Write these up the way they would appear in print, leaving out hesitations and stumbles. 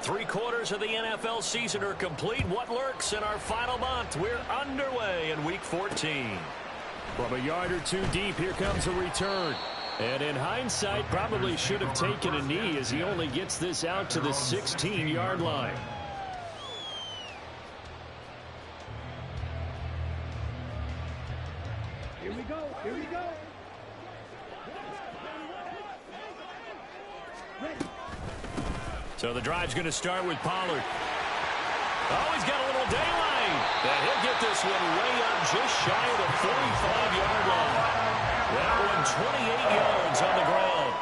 3/4 of the NFL season are complete. What lurks in our final month? We're underway in Week 14. From a yard or two deep, here comes a return. And in hindsight, probably should have taken a knee as he only gets this out to the 16-yard line. Here we go. Here we go. So the drive's going to start with Pollard. Oh, he's got a little daylight. And he'll get this one way up just shy of the 45-yard line. That one 28 yards on the ground.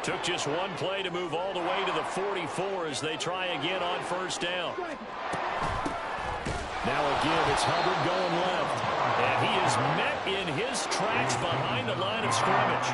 Took just one play to move all the way to the 44 as they try again on first down. Now again, it's Hubbard going left. And he is met in his tracks behind the line of scrimmage.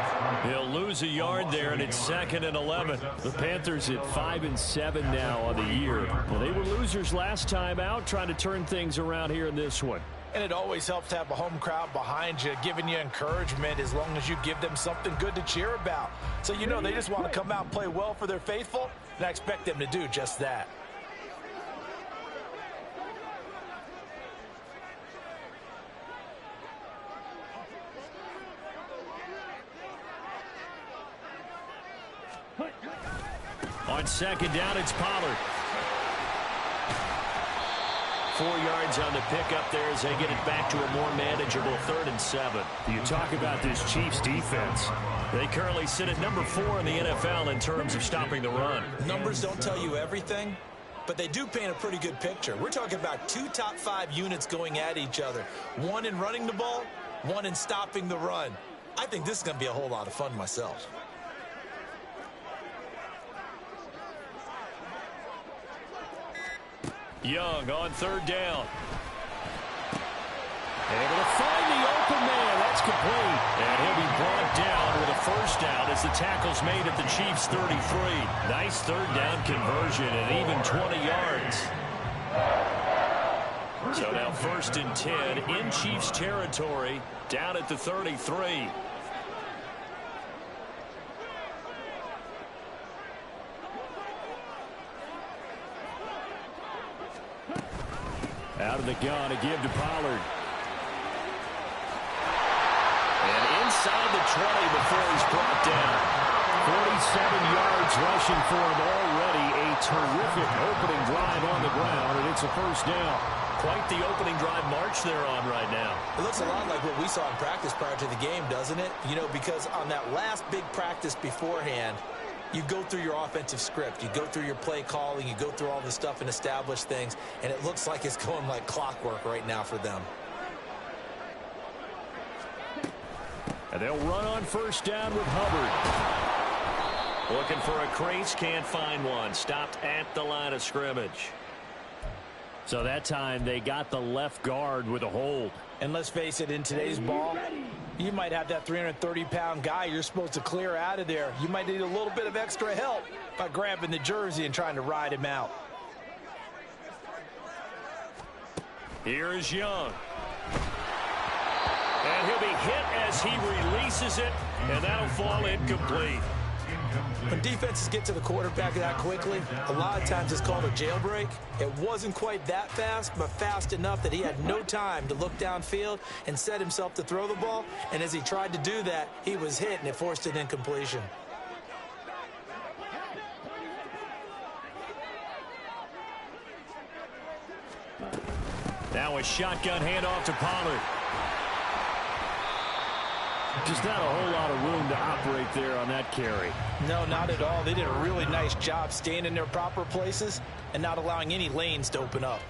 He'll lose a yard there, and it's 2nd and 11. The Panthers at 5-7 now on the year. Well, they were losers last time out, trying to turn things around here in this one. And it always helps to have a home crowd behind you, giving you encouragement as long as you give them something good to cheer about. So you know they just want to come out and play well for their faithful, and I expect them to do just that. On second down, it's Pollard. 4 yards on the pickup there as they get it back to a more manageable 3rd and 7. You talk about this Chiefs defense. They currently sit at number 4 in the NFL in terms of stopping the run. Numbers don't tell you everything, but they do paint a pretty good picture. We're talking about 2 top 5 units going at each other. One in running the ball, one in stopping the run. I think this is going to be a whole lot of fun myself. Young on 3rd down. Able to find the open man. That's complete. And he'll be brought down with a first down as the tackle's made at the Chiefs' 33. Nice 3rd down conversion and even 20 yards. So now 1st and 10 in Chiefs territory down at the 33. Out of the gun to give to Pollard. And inside the 20 before he's brought down. 47 yards rushing for him already. A terrific opening drive on the ground, and it's a first down. Quite the opening drive march they're on right now. It looks a lot like what we saw in practice prior to the game, doesn't it? You know, because on that last big practice beforehand, you go through your offensive script. You go through your play calling. You go through all the stuff and establish things. And it looks like it's going like clockwork right now for them. And they'll run on first down with Hubbard. Looking for a crease, can't find one. Stopped at the line of scrimmage. So that time they got the left guard with a hold. And let's face it, in today's ball, you might have that 330-pound guy you're supposed to clear out of there. You might need a little bit of extra help by grabbing the jersey and trying to ride him out. Here is Young. And he'll be hit as he releases it, and that'll fall incomplete. When defenses get to the quarterback that quickly, a lot of times it's called a jailbreak. It wasn't quite that fast, but fast enough that he had no time to look downfield and set himself to throw the ball. And as he tried to do that, he was hit, and it forced an incompletion. Now a shotgun handoff to Pollard. Just not a whole lot of room to operate there on that carry. No, not at all. They did a really nice job staying in their proper places and not allowing any lanes to open up.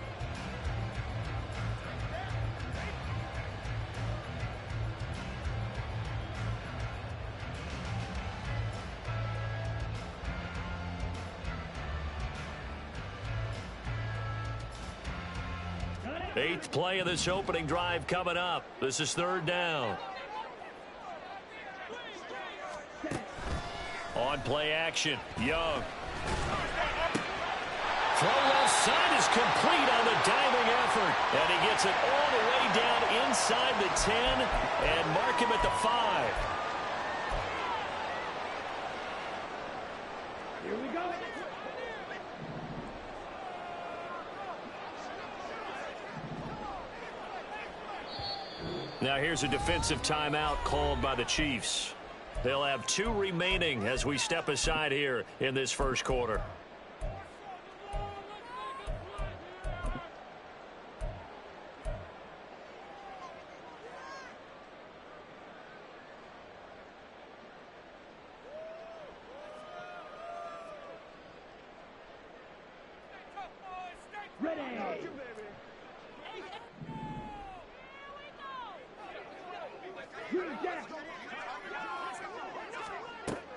Eighth play of this opening drive coming up. This is 3rd down. On play action, Young. throw left side is complete on the diving effort. And he gets it all the way down inside the 10 and mark him at the 5. Here we go. Now here's a defensive timeout called by the Chiefs. They'll have 2 remaining as we step aside here in this first quarter. Ready.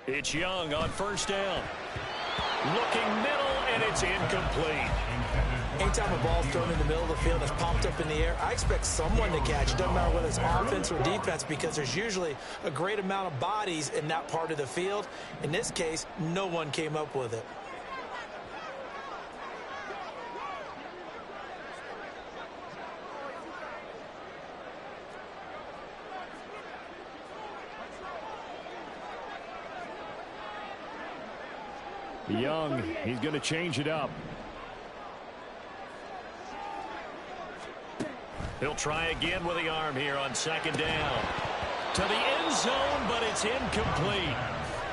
It's Young on first down. Looking middle, and it's incomplete. Anytime a ball's thrown in the middle of the field that's popped up in the air, I expect someone to catch. It doesn't matter whether it's offense or defense, because there's usually a great amount of bodies in that part of the field. In this case, no one came up with it. Young, he's going to change it up. He'll try again with the arm here on second down. To the end zone, but it's incomplete.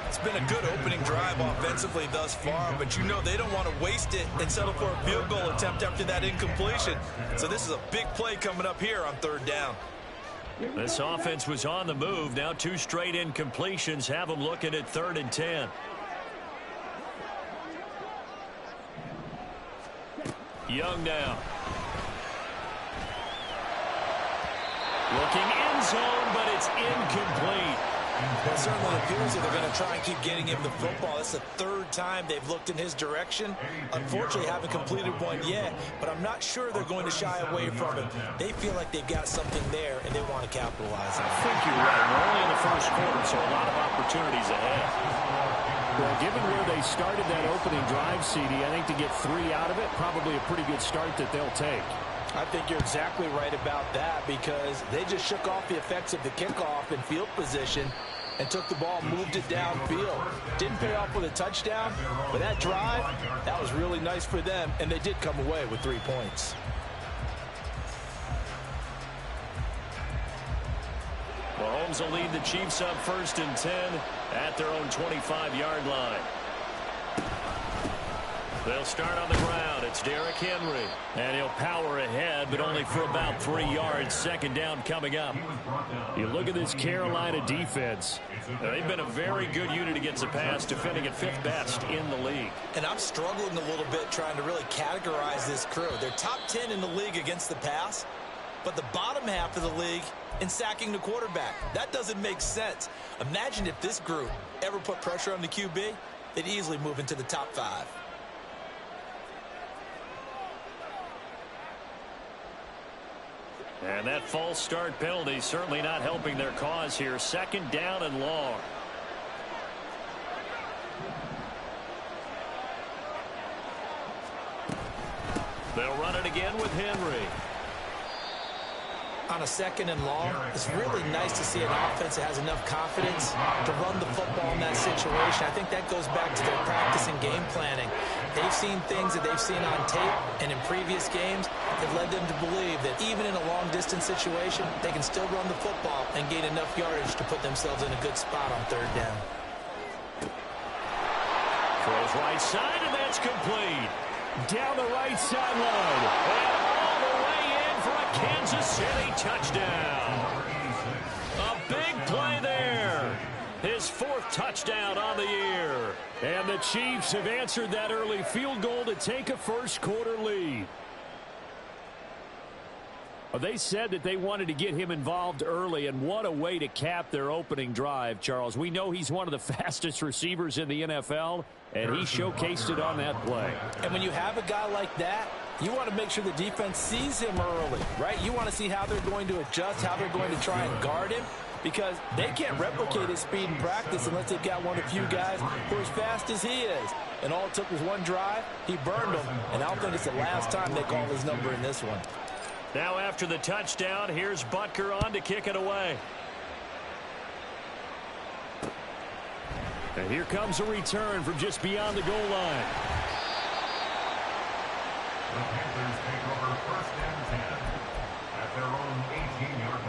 It's been a good opening drive offensively thus far, but you know they don't want to waste it and settle for a field goal attempt after that incompletion. So this is a big play coming up here on third down. This offense was on the move. Now 2 straight incompletions have them looking at 3rd and 10. Young now. Looking end zone, but it's incomplete. It certainly appears that they're going to try and keep getting him the football. It's the 3rd time they've looked in his direction. Unfortunately, haven't completed one yet, but I'm not sure they're going to shy away from it. They feel like they've got something there, and they want to capitalize on it. I think you're right. We're only in the first quarter, so a lot of opportunities ahead. Well, given where they started that opening drive, CD, I think to get 3 out of it, probably a pretty good start that they'll take. I think you're exactly right about that, because they just shook off the effects of the kickoff in field position and took the ball, moved it downfield. Didn't pay off with a touchdown, but that drive, that was really nice for them, and they did come away with 3 points. Mahomes will lead the Chiefs up 1st and 10 at their own 25-yard line. They'll start on the ground. It's Derrick Henry. And he'll power ahead, but only for about 3 yards. Second down coming up. You look at this Carolina defense. They've been a very good unit against the pass, defending at 5th best in the league. And I'm struggling a little bit trying to really categorize this crew. They're top 10 in the league against the pass, but the bottom half of the league in sacking the quarterback. That doesn't make sense. Imagine if this group ever put pressure on the QB, they'd easily move into the top 5. And that false start penalty certainly not helping their cause here. Second down and long. They'll run it again with Henry. On a second and long, it's really nice to see an offense that has enough confidence to run the football in that situation. I think that goes back to their practice and game planning. They've seen things that they've seen on tape and in previous games that led them to believe that even in a long-distance situation, they can still run the football and gain enough yardage to put themselves in a good spot on third down. Throws right side, and that's complete. Down the right sideline. And all the way in for a Kansas City touchdown. A big play there. His 4th touchdown on the year. And the Chiefs have answered that early field goal to take a first quarter lead. Well, they said that they wanted to get him involved early, and what a way to cap their opening drive, Charles. We know he's one of the fastest receivers in the NFL, and he showcased it on that play. And when you have a guy like that, you want to make sure the defense sees him early, right? You want to see how they're going to adjust, how they're going to try and guard him, because they can't replicate his speed in practice unless they've got one of the few guys who are as fast as he is. And all it took was one drive. He burned them, and I don't think it's the last time they call his number in this one. Now after the touchdown, here's Butker on to kick it away. And here comes a return from just beyond the goal line. The Panthers take over first and 10 at their own 18-yard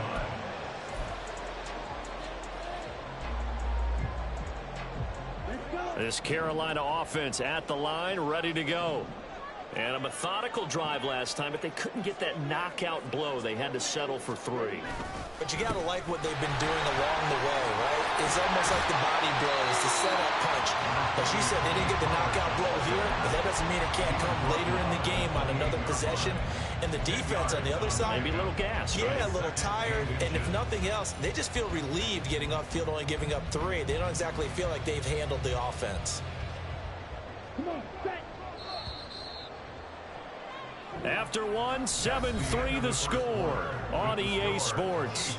line. This Carolina offense at the line, ready to go. And a methodical drive last time, but they couldn't get that knockout blow. They had to settle for 3. But you got to like what they've been doing along the way, right? It's almost like the body blows, the setup punch. As you said, they didn't get the knockout blow here, but that doesn't mean it can't come later in the game on another possession. And the defense on the other side, maybe a little gas, yeah, right? A little tired. And if nothing else, they just feel relieved getting off field, only giving up 3. They don't exactly feel like they've handled the offense. Come on, set. After one, 7-3 the score on EA Sports.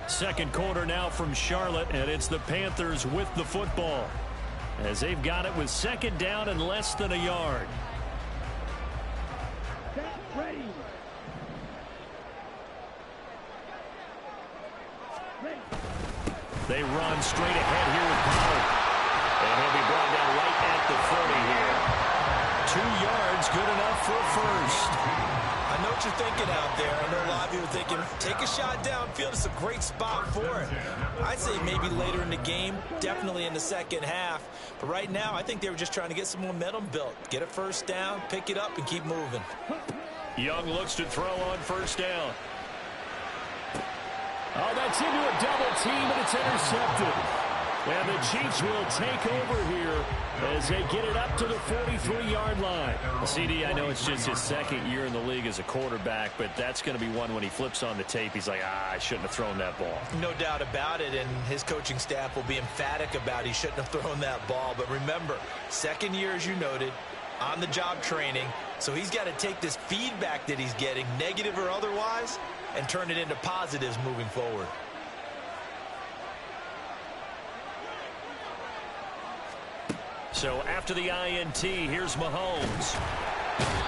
Second quarter now from Charlotte, and it's the Panthers with the football as they've got it with second down and less than a yard. Set, ready. Ready. They run straight ahead here with Pollard. And he'll be brought down right at the 40 here. 2 yards, good enough for a first. I know what you're thinking out there. I know a lot of you are thinking, take a shot downfield. It's a great spot for it. I'd say maybe later in the game, definitely in the second half. But right now, I think they were just trying to get some momentum built. Get a first down, pick it up, and keep moving. Young looks to throw on first down. Oh, that's into a double team, and it's intercepted. And the Chiefs will take over here as they get it up to the 43-yard line. CD, I know it's just his second year in the league as a quarterback, but that's going to be one when he flips on the tape. He's like, I shouldn't have thrown that ball. No doubt about it, and his coaching staff will be emphatic about he shouldn't have thrown that ball. But remember, second year, as you noted, on-the-job training, so he's got to take this feedback that he's getting, negative or otherwise, and turn it into positives moving forward. So after the INT, here's Mahomes.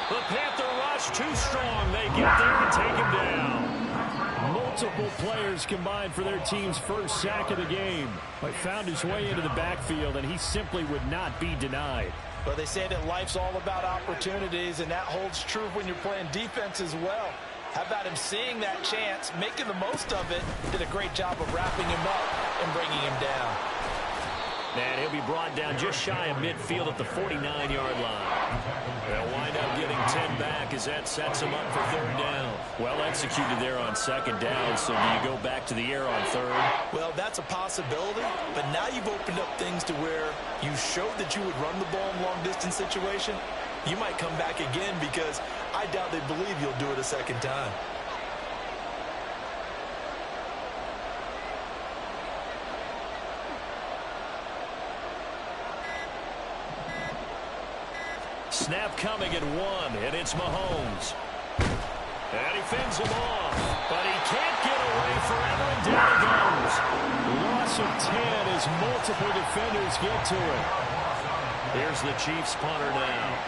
The Panther rush too strong. They get there and take him down. Multiple players combined for their team's first sack of the game. But found his way into the backfield, and he simply would not be denied. Well, they say that life's all about opportunities, and that holds true when you're playing defense as well. How about him seeing that chance, making the most of it, did a great job of wrapping him up and bringing him down. And he'll be brought down just shy of midfield at the 49-yard line. They'll wind up getting 10 back as that sets him up for third down. Well executed there on second down, so do you go back to the air on third? Well, that's a possibility, but now you've opened up things to where you showed that you would run the ball in long-distance situation. You might come back again because I doubt they believe you'll do it a second time. Snap coming at 1, and it's Mahomes. And he fends him off, but he can't get away forever, and down he goes. Loss of 10 as multiple defenders get to it. Here's the Chiefs punter now,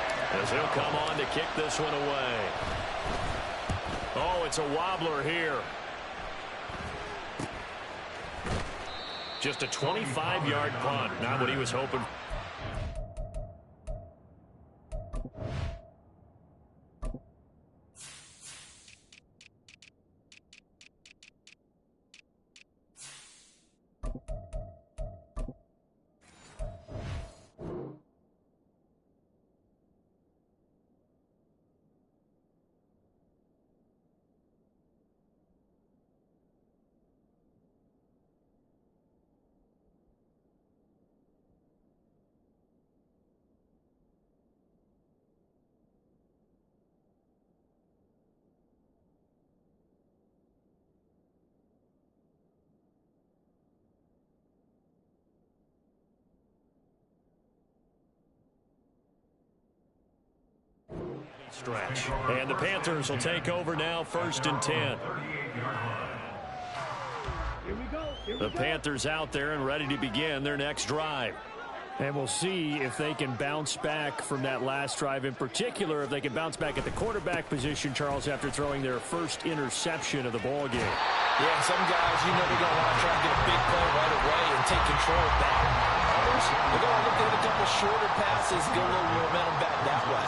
as he'll come on to kick this one away. Oh, it's a wobbler here. Just a 25-yard punt, not what he was hoping for. stretch. And the Panthers will take over now, 1st and 10. Here we go. The Panthers out there and ready to begin their next drive. And we'll see if they can bounce back from that last drive, in particular if they can bounce back at the quarterback position, Charles, after throwing their first interception of the ball game. Yeah, and some guys, they're going to want to try and get a big play right away and take control back. Others, they're going to look at a couple shorter passes, get a little momentum back that way.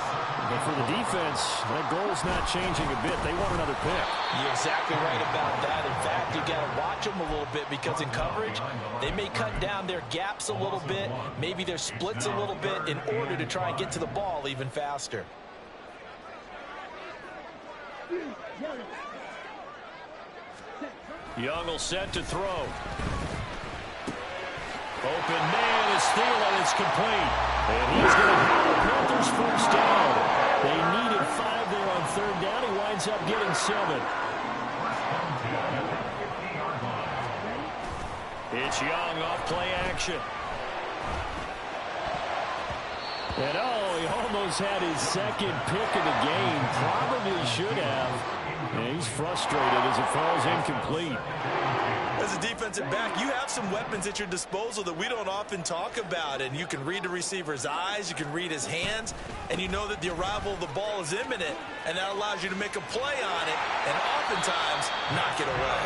But for the defense, that goal's not changing a bit. They want another pick. You're exactly right about that. In fact, you got to watch them a little bit because in coverage, they may cut down their gaps a little bit, maybe their splits a little bit in order to try and get to the ball even faster. Young will set to throw. Open man is Thielen. It's complete. And he's going to have the Panthers first down. They needed 5 there on 3rd down. He winds up getting 7. It's Young off play action. And he almost had his 2nd pick of the game. Probably should have. And he's frustrated as it falls incomplete. As a defensive back, you have some weapons at your disposal that we don't often talk about. And you can read the receiver's eyes, you can read his hands, and you know that the arrival of the ball is imminent, and that allows you to make a play on it and oftentimes knock it away.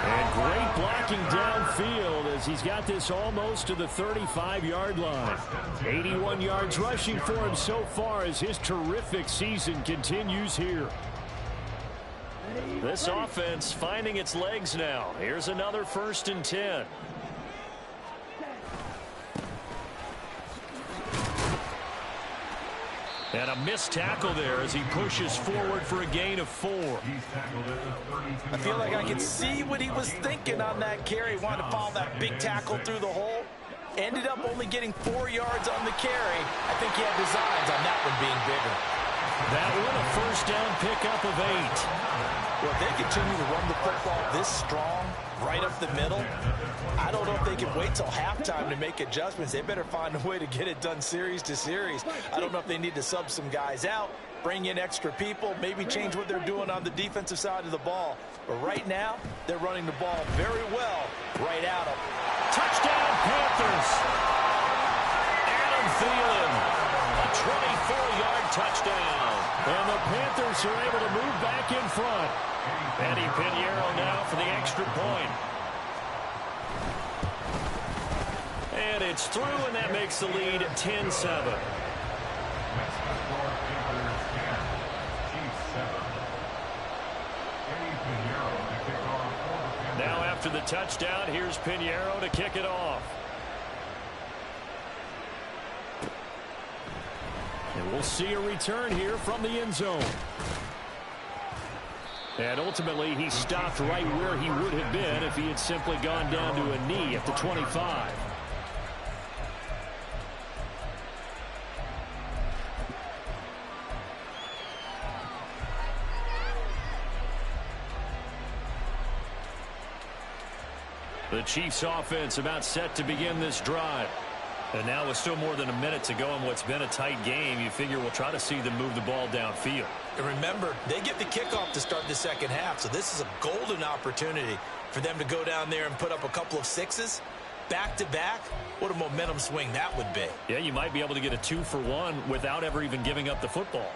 And great blocking downfield as he's got this almost to the 35-yard line. 81 yards rushing for him so far as his terrific season continues here. This offense finding its legs now. Here's another 1st and 10. And a missed tackle there as he pushes forward for a gain of 4. I feel like I could see what he was thinking on that carry. He wanted to follow that big tackle through the hole. Ended up only getting 4 yards on the carry. I think he had designs on that one being bigger. That one a 1st down pickup of 8. Well, if they continue to run the football this strong, right up the middle, I don't know if they can wait till halftime to make adjustments. They better find a way to get it done series to series. I don't know if they need to sub some guys out, bring in extra people, maybe change what they're doing on the defensive side of the ball. But right now, they're running the ball very well right at them. Touchdown, Panthers! Adam Thielen, a 24-yard touchdown. And the Panthers are able to move back in front. Eddie Pinheiro now for the extra point. And it's through, and that makes the lead 10-7. Now after the touchdown, here's Pinheiro to kick it off. And we'll see a return here from the end zone. And ultimately, he stopped right where he would have been if he had simply gone down to a knee at the 25. The Chiefs offense about set to begin this drive. And now with still more than a minute to go in what's been a tight game, you figure we'll try to see them move the ball downfield. And remember, they get the kickoff to start the 2nd half, so this is a golden opportunity for them to go down there and put up a couple of 6s back-to-back. What a momentum swing that would be. Yeah, you might be able to get a 2-for-1 without ever even giving up the football.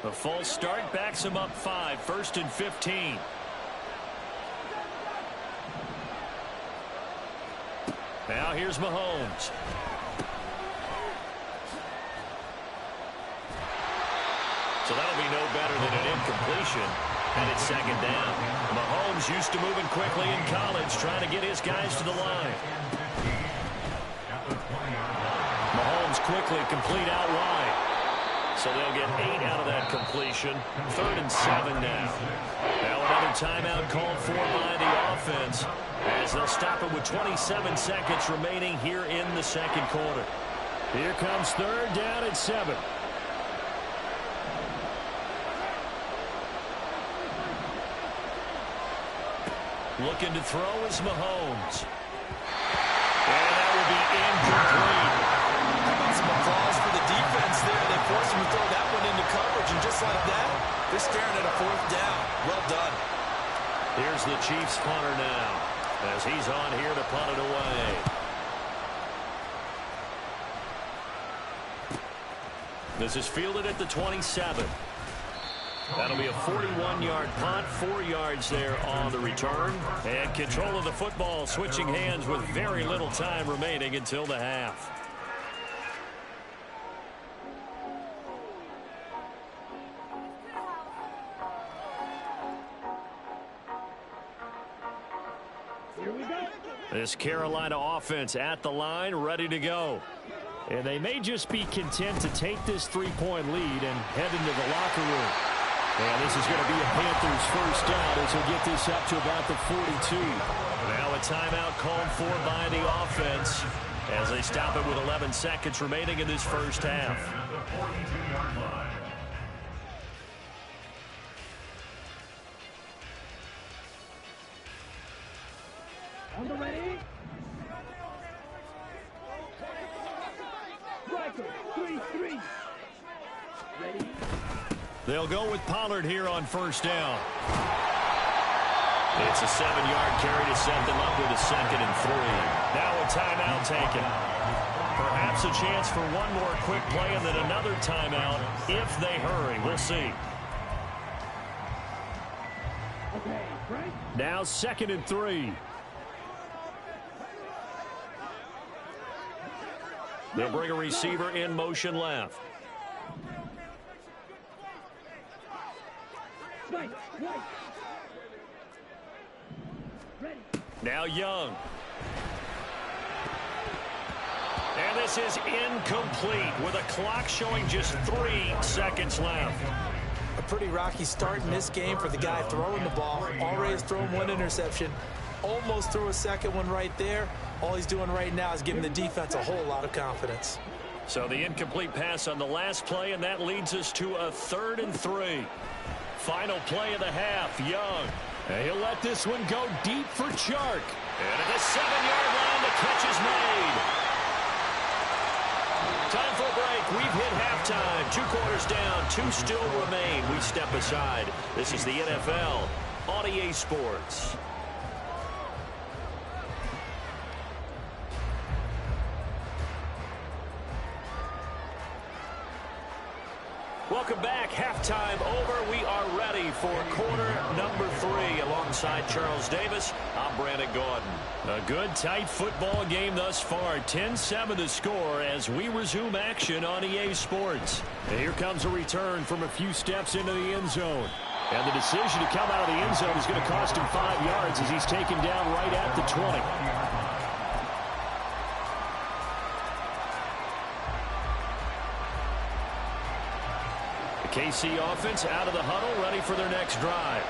A false start backs him up 5, 1st and 15. Now here's Mahomes. So that'll be no better than an incompletion. And it's 2nd down. Mahomes used to moving quickly in college, trying to get his guys to the line. Mahomes quickly complete out wide. So they'll get 8 out of that completion. 3rd and 7 now. Now another timeout called for by the offense, as they'll stop it with 27 seconds remaining here in the 2nd quarter. Here comes 3rd down and 7. Looking to throw is Mahomes. And that will be incomplete. How about some applause for the defense there? They forced him to throw that one into coverage, and just like that, they're staring at a 4th down. Well done. Here's the Chiefs punter now, as he's on here to punt it away. This is fielded at the 27. That'll be a 41-yard punt, 4 yards there on the return. And control of the football switching hands with very little time remaining until the half. Here we go. This Carolina offense at the line, ready to go. And they may just be content to take this 3-point lead and head into the locker room. And this is going to be a Panthers first down as he'll get this up to about the 42. Now a timeout called for by the offense as they stop it with 11 seconds remaining in this first half. At the 42-yard line. On the ready. Striker, 3-3. Ready. They'll go with Pollard here on first down. It's a 7-yard carry to set them up with a 2nd and 3. Now a timeout taken. Perhaps a chance for one more quick play and then another timeout if they hurry. We'll see. Okay, Frank. Now 2nd and 3. They'll bring a receiver in motion left. Right, right. Ready. Now Young. And this is incomplete with a clock showing just 3 seconds left. A pretty rocky start in this game for the guy throwing the ball. Already has thrown 1 interception. Almost threw a 2nd one right there. All he's doing right now is giving the defense a whole lot of confidence. So the incomplete pass on the last play, and that leads us to a 3rd and 3. Final play of the half, Young. And he'll let this one go deep for Chark. And at the 7-yard line, the catch is made. Time for a break. We've hit halftime. 2 quarters down, 2 still remain. We step aside. This is the NFL on EA Sports. Welcome back. Halftime over. We are ready for quarter number 3. Alongside Charles Davis, I'm Brandon Gordon. A good, tight football game thus far. 10-7 the score as we resume action on EA Sports. And here comes a return from a few steps into the end zone. And the decision to come out of the end zone is going to cost him 5 yards as he's taken down right at the 20. KC offense out of the huddle, ready for their next drive.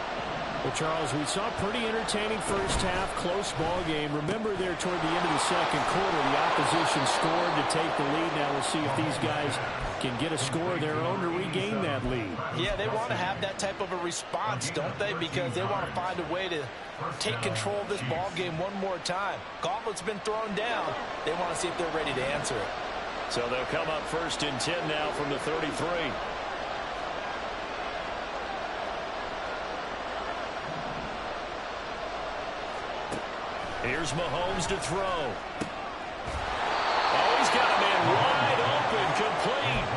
Well, Charles, we saw a pretty entertaining first half, close ball game. Remember there toward the end of the second quarter, the opposition scored to take the lead. Now we'll see if these guys can get a score of their own to regain that lead. Yeah, they want to have that type of a response, don't they? Because they want to find a way to take control of this ball game one more time. Gauntlet's been thrown down. They want to see if they're ready to answer it. So they'll come up 1st and 10 now from the 33. Here's Mahomes to throw. Oh, he's got a man wide open, complete.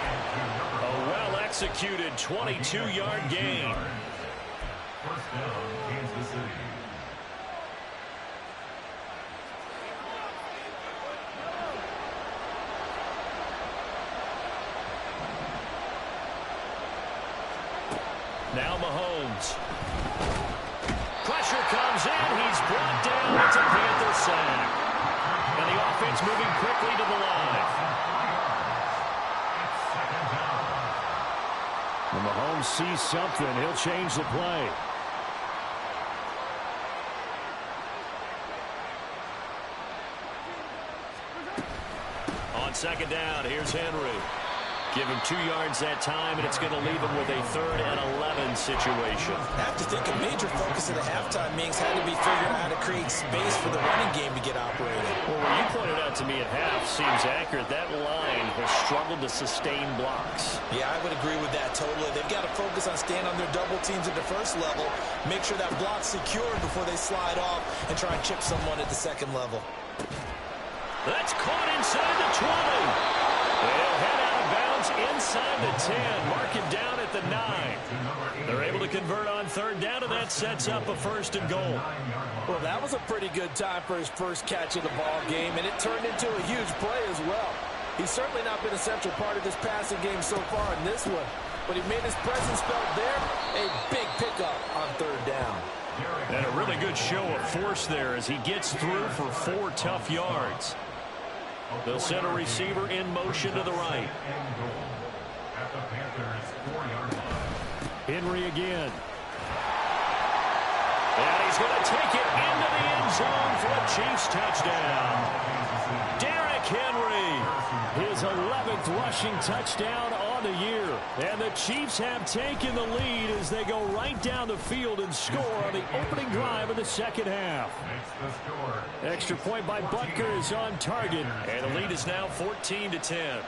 A well-executed 22-yard gain. First down, Kansas City. Now Mahomes. Pressure comes in. He's brought down. It's a Panther sack. And the offense moving quickly to the line. When Mahomes sees something, he'll change the play. On 2nd down, here's Henry. Give him 2 yards that time, and it's going to leave him with a 3rd and 11 situation. I have to think a major focus of the halftime meetings had to be figuring out how to create space for the running game to get operated. Well, what you pointed out to me at half seems accurate. That line has struggled to sustain blocks. Yeah, I would agree with that totally. They've got to focus on staying on their double teams at the first level, make sure that block's secured before they slide off and try and chip someone at the second level. That's caught inside the 20. They'll head out of bounds inside the 10. Mark him down at the 9. They're able to convert on 3rd down, and that sets up a 1st and goal. Well, that was a pretty good time for his first catch of the ball game, and it turned into a huge play as well. He's certainly not been a central part of this passing game so far in this one, but he made his presence felt there. A big pickup on 3rd down. And a really good show of force there as he gets through for 4 tough yards. They'll send a receiver in motion to the right. Henry again. And he's going to take it into the end zone for a Chiefs touchdown. Derrick Henry, his 11th rushing touchdown on the year. And the Chiefs have taken the lead as they go right down the field and score on the opening drive of the second half. Extra point by Butker is on target, and the lead is now 14-10.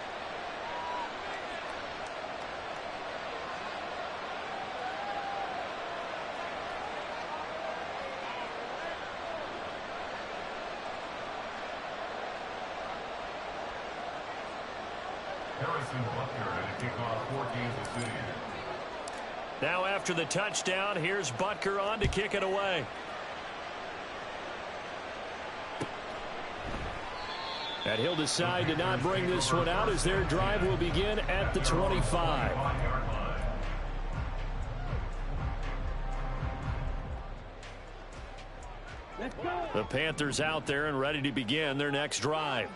Now after the touchdown, here's Butker on to kick it away. And he'll decide to not bring this one out as their drive will begin at the 25. The Panthers out there and ready to begin their next drive.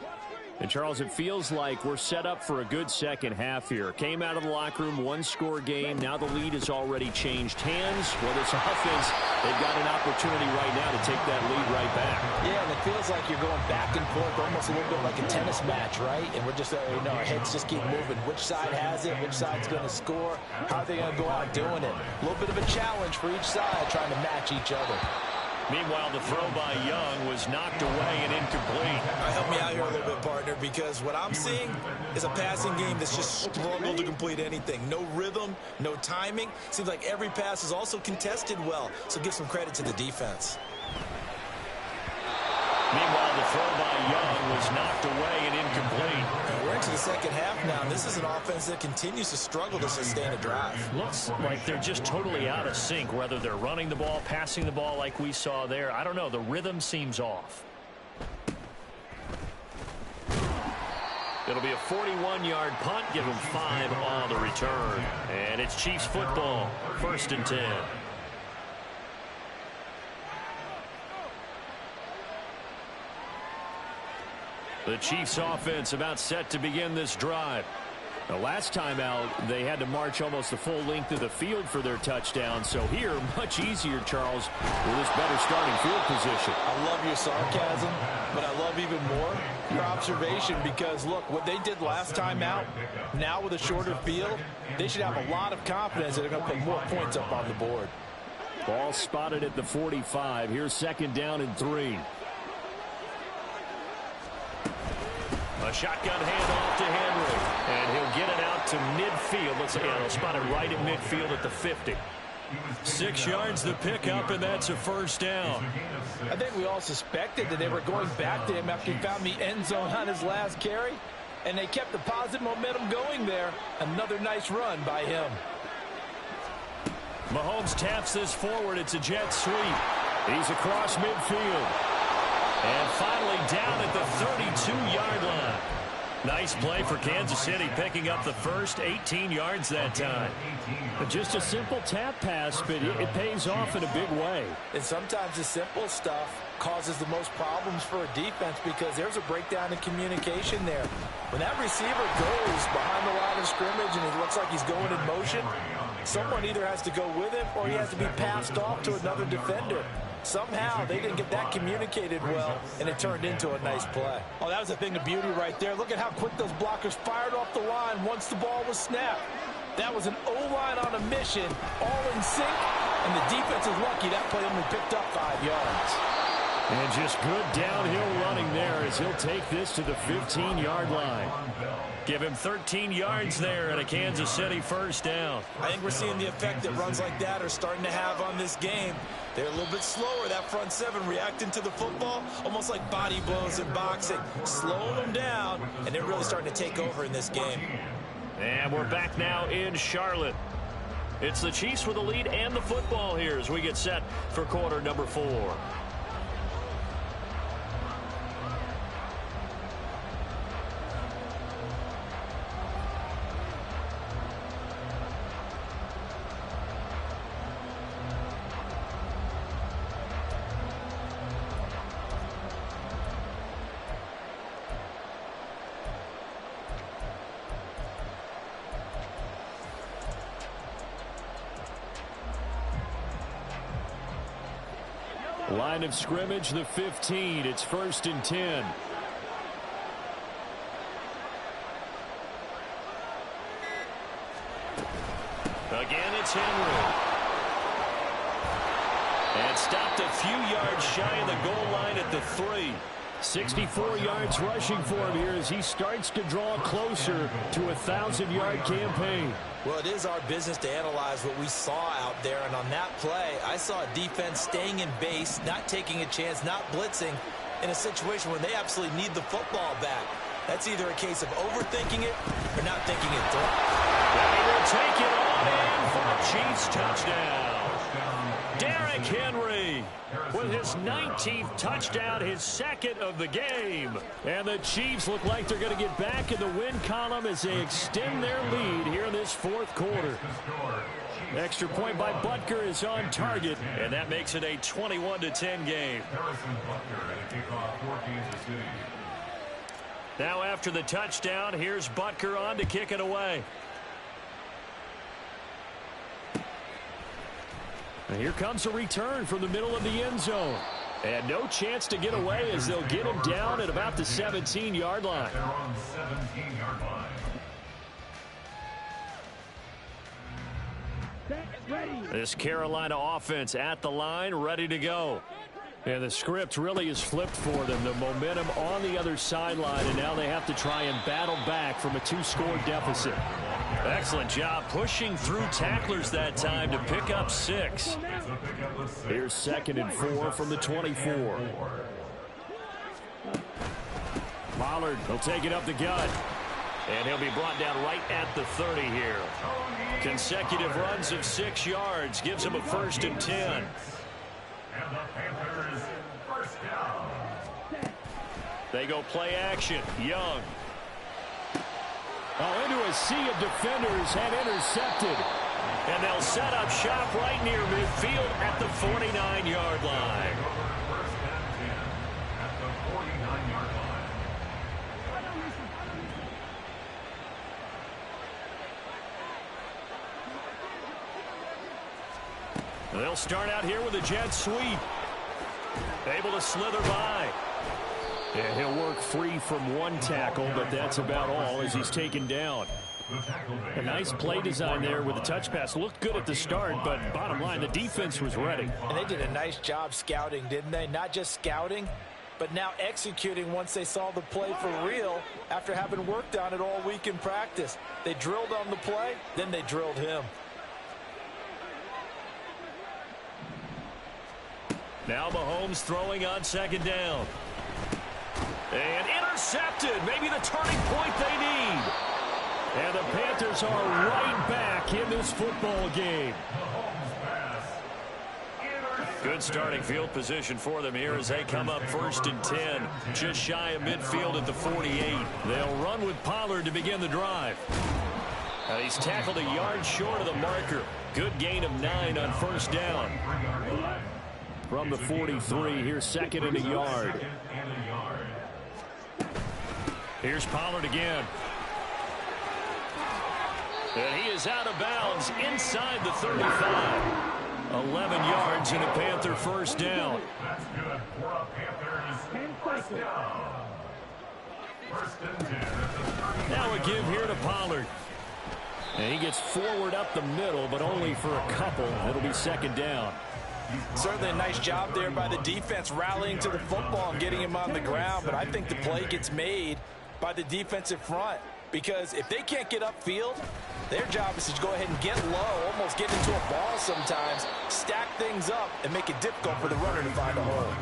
And, Charles, it feels like we're set up for a good second half here. Came out of the locker room, 1-score game. Now the lead has already changed hands. Whether it's offense, they've got an opportunity right now to take that lead right back. Yeah, and it feels like you're going back and forth, almost a little bit like a tennis match, right? And we're just, our heads just keep moving. Which side has it? Which side's going to score? How are they going to go out doing it? A little bit of a challenge for each side, trying to match each other. Meanwhile, the throw by Young was knocked away and incomplete. Help me out here a little bit, partner, because what I'm seeing is a passing game that's just struggled to complete anything. No rhythm, no timing. Seems like every pass is also contested well, so give some credit to the defense. Meanwhile, the throw by Young was knocked away and incomplete. We're into the second half now, and this is an offense that continues to struggle to sustain a drive. Looks like they're just totally out of sync, whether they're running the ball, passing the ball like we saw there. I don't know. The rhythm seems off. It'll be a 41-yard punt. Give them 5 on the return. And it's Chiefs football, 1st and 10. The Chiefs offense about set to begin this drive. The last time out, they had to march almost the full length of the field for their touchdown. So here, much easier, Charles, with this better starting field position. I love your sarcasm, but I love even more your observation because, look, what they did last time out, now with a shorter field, they should have a lot of confidence that they're going to put more points up on the board. Ball spotted at the 45. Here's 2nd down and 3. A shotgun handoff to Henry, and he'll get it out to midfield. Let's say he'll spot it right at midfield at the 50. 6 yards the pickup, and that's a 1st down. I think we all suspected that they were going back to him after he found the end zone on his last carry, and they kept the positive momentum going there. Another nice run by him. Mahomes taps this forward. It's a jet sweep. He's across midfield. And finally down at the 32-yard line. Nice play for Kansas City, picking up the first 18 yards that time. Just a simple tap pass, but it pays off in a big way. And sometimes the simple stuff causes the most problems for a defense because there's a breakdown in communication there. When that receiver goes behind the line of scrimmage and it looks like he's going in motion, someone either has to go with him or he has to be passed off to another defender. Somehow they didn't get that communicated well, and it turned into a nice play. Oh, that was a thing of beauty right there. Look at how quick those blockers fired off the line once the ball was snapped. That was an O-line on a mission, all in sync, and the defense is lucky that play only picked up 5 yards. And just good downhill running there as he'll take this to the 15-yard line. Give him 13 yards there and a Kansas City first down. I think we're seeing the effect that runs like that are starting to have on this game. They're a little bit slower, that front seven, reacting to the football, almost like body blows in boxing, slowing them down, and they're really starting to take over in this game. And we're back now in Charlotte. It's the Chiefs with the lead and the football here as we get set for quarter number 4. Line of scrimmage, the 15. It's 1st and 10. Again, it's Henry. And stopped a few yards shy of the goal line at the 3. 64 yards rushing for him here as he starts to draw closer to a 1,000-yard campaign. Well, it is our business to analyze what we saw out there, and on that play, I saw a defense staying in base, not taking a chance, not blitzing, in a situation where they absolutely need the football back. That's either a case of overthinking it or not thinking it through. They will take it on in for a Chiefs touchdown. Derrick Henry with his 19th touchdown, his 2nd of the game. And the Chiefs look like they're going to get back in the win column as they extend their lead here in this 4th quarter. Extra point by Butker is on target, and that makes it a 21-10 game. Now after the touchdown, here's Butker on to kick it away. And here comes a return from the middle of the end zone. And no chance to get away as they'll get him down at about the 17-yard line. This Carolina offense at the line, ready to go. And the script really is flipped for them. The momentum on the other sideline, and now they have to try and battle back from a 2-score deficit. Excellent job pushing through tacklers that time to pick up 6. Here's 2nd and 4 from the 24. Pollard will take it up the gut. And he'll be brought down right at the 30 here. Consecutive runs of 6 yards gives him a 1st and 10. They go play action. Young. Oh, into a sea of defenders and intercepted. And they'll set up shop right near midfield at the 49-yard line. They'll start out here with a jet sweep. Able to slither by. And he'll work free from one tackle, but that's about all as he's taken down. A nice play design there with the touch pass. Looked good at the start, but bottom line, the defense was ready. And they did a nice job scouting, didn't they? Not just scouting, but now executing once they saw the play for real after having worked on it all week in practice. They drilled on the play, then they drilled him. Now Mahomes throwing on 2nd down. And intercepted. Maybe the turning point they need. And the Panthers are right back in this football game. Good starting field position for them here as they come up 1st and 10. Just shy of midfield at the 48. They'll run with Pollard to begin the drive. Now he's tackled a yard short of the marker. Good gain of 9 on 1st down. From the 43, here's 2nd and a yard. Here's Pollard again. And he is out of bounds inside the 35. 11 yards and a Panther first down. That's good for a Panthers first down. First and 10 at the 30. Now a give here to Pollard. And he gets forward up the middle, but only for a couple. It'll be second down. Certainly a nice job there by the defense rallying to the football and getting him on the ground. But I think the play gets made by the defensive front, because if they can't get upfield, their job is to go ahead and get low, almost get into a ball sometimes, stack things up, and make it difficult for the runner to find a hole.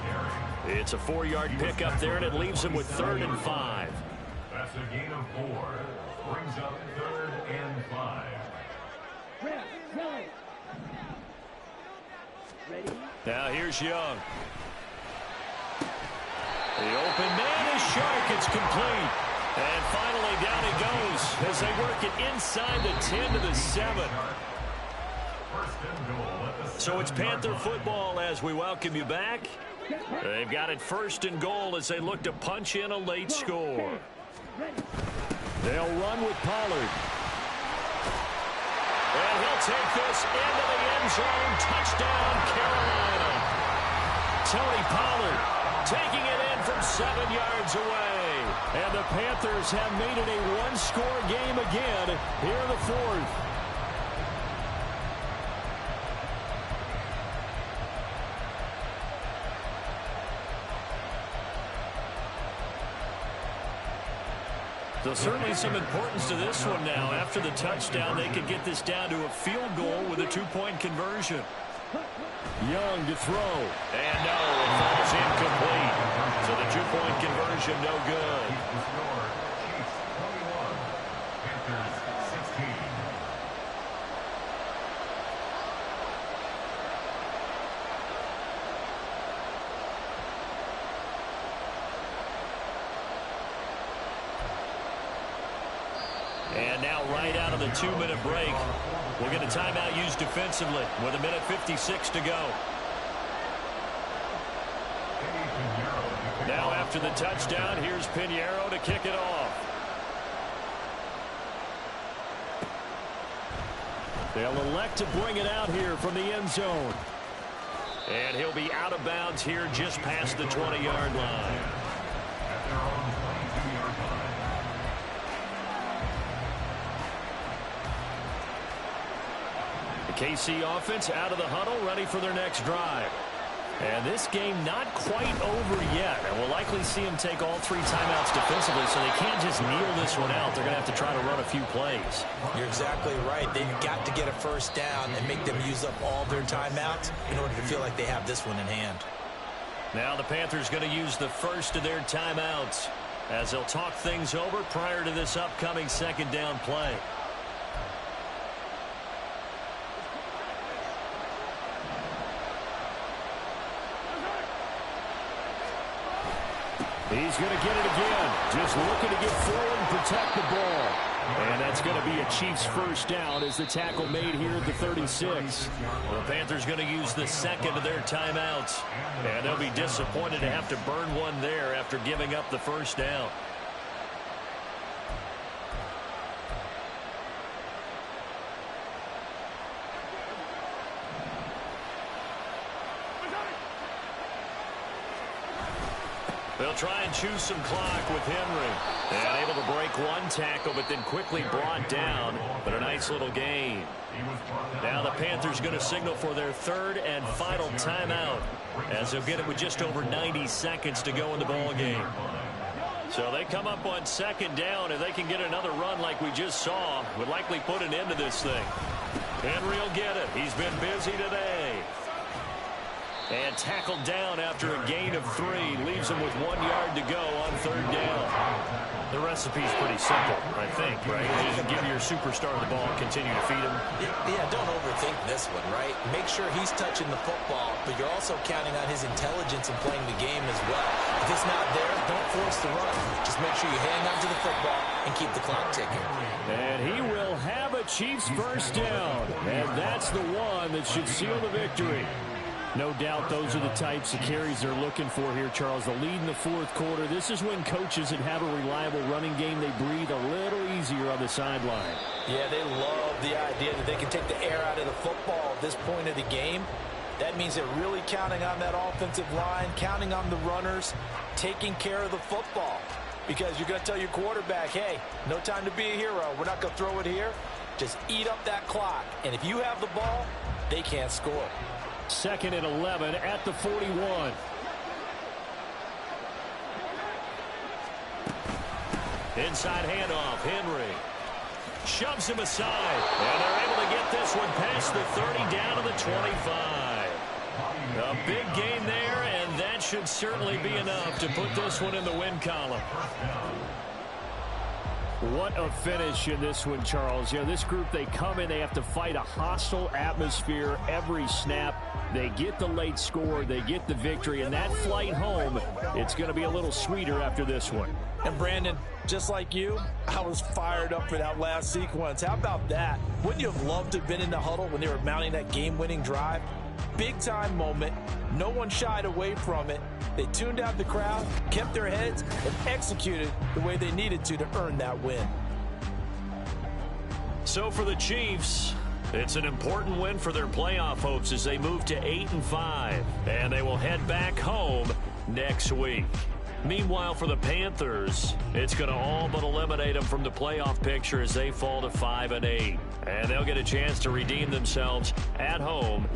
It's a 4-yard pickup there, and it leaves him with 3rd and 5. That's a gain of 4. Brings up 3rd and 5. Red, yellow. Ready? Now here's Young. The open man is Shark. It's complete. And finally down he goes as they work it inside the 10 to the 7. So it's Panther football as we welcome you back. They've got it 1st and goal as they look to punch in a late score. They'll run with Pollard. And he'll take this into the end zone. Touchdown, Carolina. Tony Pollard taking it in from 7 yards away. And the Panthers have made it a one-score game again here in the 4th. So certainly some importance to this one now. After the touchdown, they could get this down to a field goal with a 2-point conversion. Young to throw. And no, it falls incomplete. So the 2-point conversion no good. Chiefs 21, Panthers 16. And now right out of the 2-minute break, we'll get a timeout used defensively with 1:56 to go. Now after the touchdown, here's Pinheiro to kick it off. They'll elect to bring it out here from the end zone. And he'll be out of bounds here just past the 20-yard line. At their own 22-yard line. The KC offense out of the huddle, ready for their next drive. And this game not quite over yet. And we'll likely see them take all 3 timeouts defensively, so they can't just kneel this one out. They're going to have to try to run a few plays. You're exactly right. They've got to get a first down and make them use up all their timeouts in order to feel like they have this one in hand. Now the Panthers going to use the first of their timeouts as they'll talk things over prior to this upcoming 2nd down play. He's going to get it again. Just looking to get forward and protect the ball. And that's going to be a Chiefs first down as the tackle made here at the 36. The Panthers going to use the 2nd of their timeouts. And they'll be disappointed to have to burn one there after giving up the first down. They'll try and choose some clock with Henry. And able to break one tackle, but then quickly brought down. But a nice little gain. Now the Panthers going to signal for their 3rd and final timeout, as they'll get it with just over 90 seconds to go in the ball game. So they come up on 2nd down, and they can get another run like we just saw. Would likely put an end to this thing. Henry will get it. He's been busy today. And tackled down after a gain of 3. Leaves him with 1 yard to go on 3rd down. The recipe's pretty simple, I think, right? Just give your superstar the ball and continue to feed him. Yeah, don't overthink this one, right? Make sure he's touching the football, but you're also counting on his intelligence in playing the game as well. If it's not there, don't force the run. Just make sure you hang on to the football and keep the clock ticking. And he will have a Chiefs first down. And that's the one that should seal the victory. No doubt those are the types of carries they're looking for here, Charles. The lead in the fourth quarter. This is when coaches that have a reliable running game, they breathe a little easier on the sideline. Yeah, they love the idea that they can take the air out of the football at this point of the game. That means they're really counting on that offensive line, counting on the runners, taking care of the football. Because you're going to tell your quarterback, hey, no time to be a hero. We're not going to throw it here. Just eat up that clock. And if you have the ball, they can't score. 2nd and 11 at the 41. Inside handoff, Henry. Shoves him aside. And they're able to get this one past the 30 down to the 25. A big gain there, and that should certainly be enough to put this one in the win column. What a finish in this one, Charles. You know, this group, they come in, they have to fight a hostile atmosphere every snap. They get the late score, they get the victory, and that flight home, it's going to be a little sweeter after this one. And Brandon, just like you, I was fired up for that last sequence. How about that? Wouldn't you have loved to have been in the huddle when they were mounting that game-winning drive? Big-time moment. No one shied away from it. They tuned out the crowd, kept their heads, and executed the way they needed to earn that win. So for the Chiefs, it's an important win for their playoff hopes as they move to 8-5, and they will head back home next week. Meanwhile, for the Panthers, it's going to all but eliminate them from the playoff picture as they fall to 5-8. And they'll get a chance to redeem themselves at home